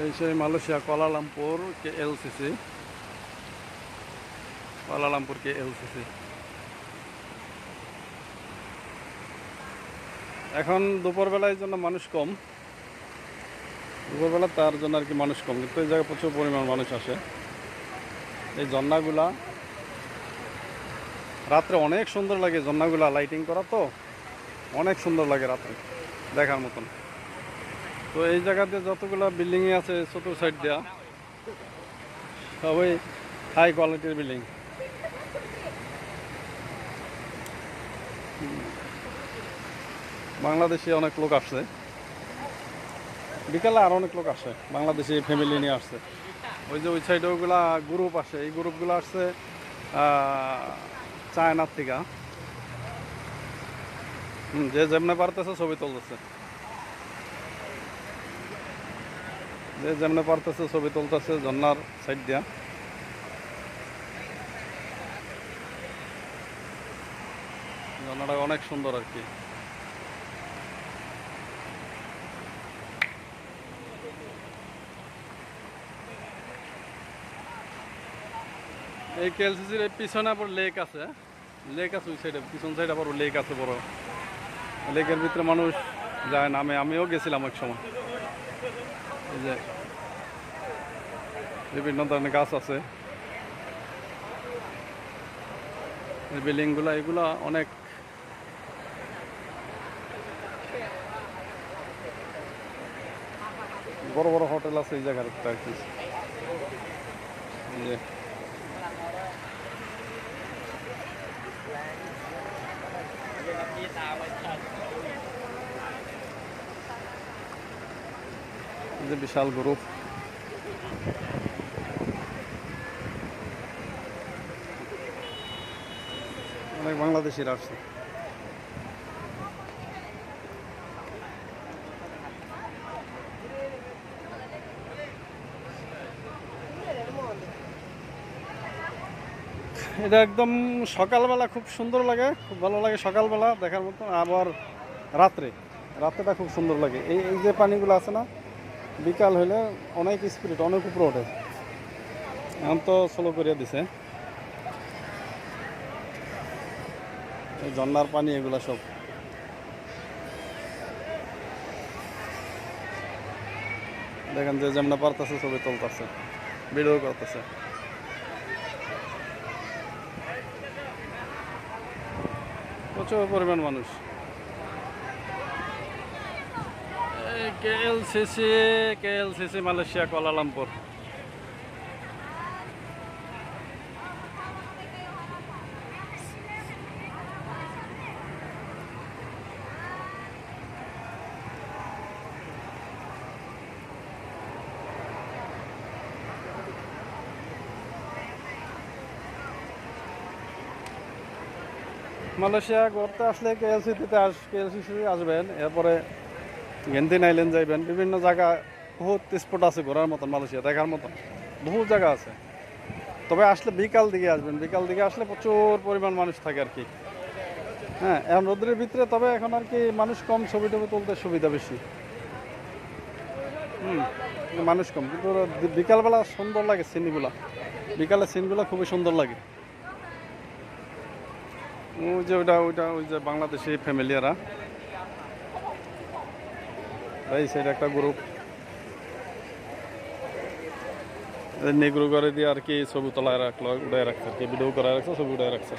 এই সেই Malaysia Kuala Lumpur KLCC, Kuala Lumpur KLCC। এখন দুপুরবেলায় জন্য মানুষ কম, দুপুরবেলা তার জন্য আর কি মানুষ কম, কিন্তু এই জায়গায় প্রচুর পরিমাণ মানুষ আসে। এই ঝর্ণাগুলা রাত্রে অনেক সুন্দর লাগে, ঝর্ণাগুলা লাইটিং করা তো অনেক সুন্দর লাগে রাত্রে দেখার মতন। তো এই জায়গাতে যতগুলো বিল্ডিংই আছে চতুর সাইড দেওয়া সবই হাই কোয়ালিটির বিল্ডিং। বাংলাদেশি অনেক লোক আসছে, বিকালে আর অনেক লোক আসে, বাংলাদেশি ফ্যামিলি নিয়ে আসছে। ওই যে ওই সাইডে ওগুলা গ্রুপ আসে, এই গ্রুপগুলো আসছে চায়নার থেকে। যে যেমনে পারতেছে ছবি তুলতেছে, যে যেমনে পারতেছে ছবি তুলতেছে ঝর্নার সাইড দিয়া। ঝর্নাটা অনেক সুন্দর আর কি। এই KLCCর পিছনে আবার লেক আছে, লেক আছে ওই সাইডে, পিছন সাইডে আবার লেক আছে বড়। লেকের ভিতরে মানুষ যায়, নামে, আমিও গেছিলাম এক সময়। এই যে বিভিন্ন ধরনের গাছ আছে, এই বিল্ডিংগুলা এগুলা অনেক বড় বড় হোটেল আছে এই জায়গার আর কি। এই যে বিশাল গ্রুপ, অনেক বাংলাদেশিরা আসছে। এটা একদম সকালবেলা খুব সুন্দর লাগে, খুব ভালো লাগে সকালবেলা দেখার মতো। আবার রাত্রে, রাত্রেটা খুব সুন্দর লাগে। এই এই যে পানিগুলো আছে না, বিকাল হইলে অনেক স্পিড, অনেক উপরে ওঠে। এখন তো স্লো করিয়া দিছে এই ঝর্নার পানি, এগুলা সব। দেখেন যে যেমন পারতেছে ছবি তুলতেছে, ভিডিও করতেছে। প্রচুর পরিমাণ মানুষ। KLCC Malaysia Kuala Lumpur. মালয়েশিয়া ঘুরতে আসলে KLCC আসবেন, এরপরে গেন্দিন আইল্যান্ড যাইবেন। বিভিন্ন জায়গা, বহুত স্পট আছে ঘোরার মতন, মালয়েশিয়া দেখার মতন বহু জায়গা আছে। তবে আসলে বিকাল দিকে আসবেন, বিকাল দিকে আসলে প্রচুর পরিমাণ মানুষ থাকে আর কি। হ্যাঁ, এখন রোদ্রের ভিতরে, তবে এখন আর কি মানুষ কম, ছবি টবি তুলতে সুবিধা বেশি। মানুষ কম, কিন্তু বিকালবেলা সুন্দর লাগে সিনগুলা, বিকালের সিনগুলো খুবই সুন্দর লাগে। ওই যে ওই যে বাংলাদেশি ফ্যামিলিয়ারা, এই সাইড একটা গ্রুপ নেগ্রো করে দিয়ে আর কি ছবি তোলায় রাখলো, উড়ায় রাখছে আর কি, ভিডিও করায় রাখছে, ছবি উড়ায় রাখছে।